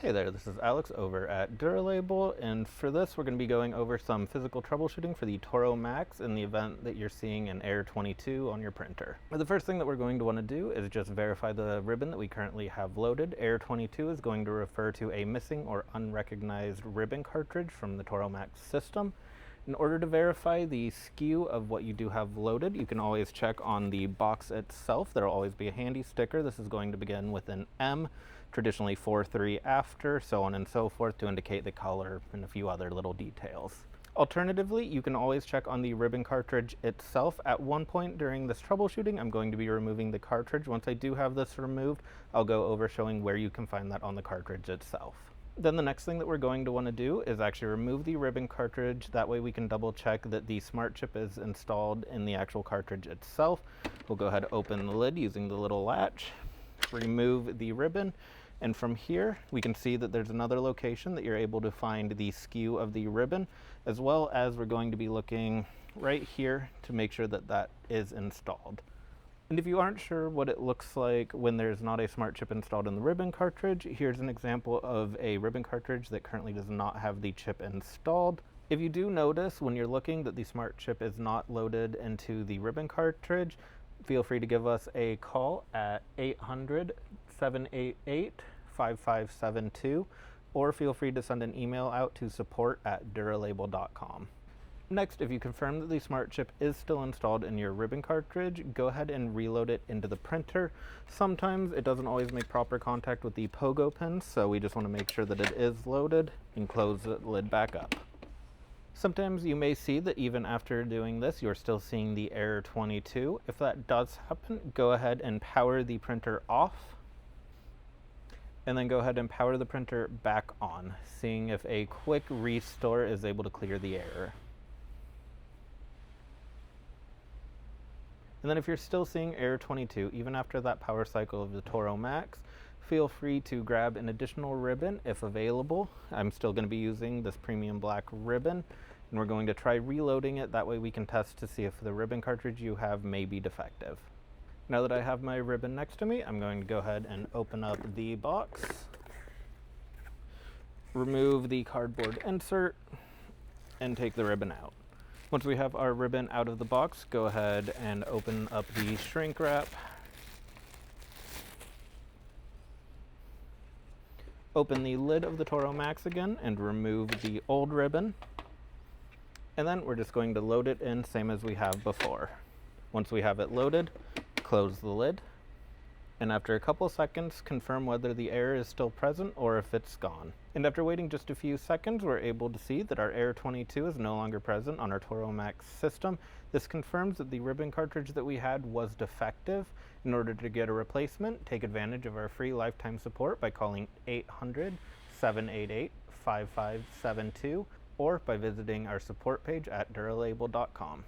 Hey there, this is Alex over at Duralabel, and for this we're going to be going over some physical troubleshooting for the Toro Max in the event that you're seeing an error 22 on your printer. The first thing that we're going to want to do is just verify the ribbon that we currently have loaded. Error 22 is going to refer to a missing or unrecognized ribbon cartridge from the Toro Max system. In order to verify the SKU of what you do have loaded, you can always check on the box itself. There will always be a handy sticker. This is going to begin with an M, traditionally 4-3 after, so on and so forth, to indicate the color and a few other little details. Alternatively, you can always check on the ribbon cartridge itself. At one point during this troubleshooting, I'm going to be removing the cartridge. Once I do have this removed, I'll go over showing where you can find that on the cartridge itself. Then the next thing that we're going to want to do is actually remove the ribbon cartridge. That way we can double check that the smart chip is installed in the actual cartridge itself. We'll go ahead and open the lid using the little latch, remove the ribbon, and from here we can see that there's another location that you're able to find the SKU of the ribbon, as well as we're going to be looking right here to make sure that that is installed. And if you aren't sure what it looks like when there's not a smart chip installed in the ribbon cartridge, here's an example of a ribbon cartridge that currently does not have the chip installed. If you do notice when you're looking that the smart chip is not loaded into the ribbon cartridge, feel free to give us a call at 800-788-5572, or feel free to send an email out to support@duralabel.com. Next, if you confirm that the smart chip is still installed in your ribbon cartridge, go ahead and reload it into the printer. Sometimes it doesn't always make proper contact with the pogo pins, so we just want to make sure that it is loaded and close the lid back up. Sometimes you may see that even after doing this, you're still seeing the error 22. If that does happen, go ahead and power the printer off, and then go ahead and power the printer back on, seeing if a quick restore is able to clear the error. And then if you're still seeing error 22, even after that power cycle of the Toro Max, feel free to grab an additional ribbon if available. I'm still going to be using this premium black ribbon, and we're going to try reloading it. That way we can test to see if the ribbon cartridge you have may be defective. Now that I have my ribbon next to me, I'm going to go ahead and open up the box, remove the cardboard insert, and take the ribbon out. Once we have our ribbon out of the box, go ahead and open up the shrink wrap. Open the lid of the Toro Max again and remove the old ribbon. And then we're just going to load it in same as we have before. Once we have it loaded, close the lid. And after a couple seconds, confirm whether the error is still present or if it's gone. And after waiting just a few seconds, we're able to see that our error 22 is no longer present on our Toro Max system. This confirms that the ribbon cartridge that we had was defective. In order to get a replacement, take advantage of our free lifetime support by calling 800-788-5572 or by visiting our support page at duralabel.com.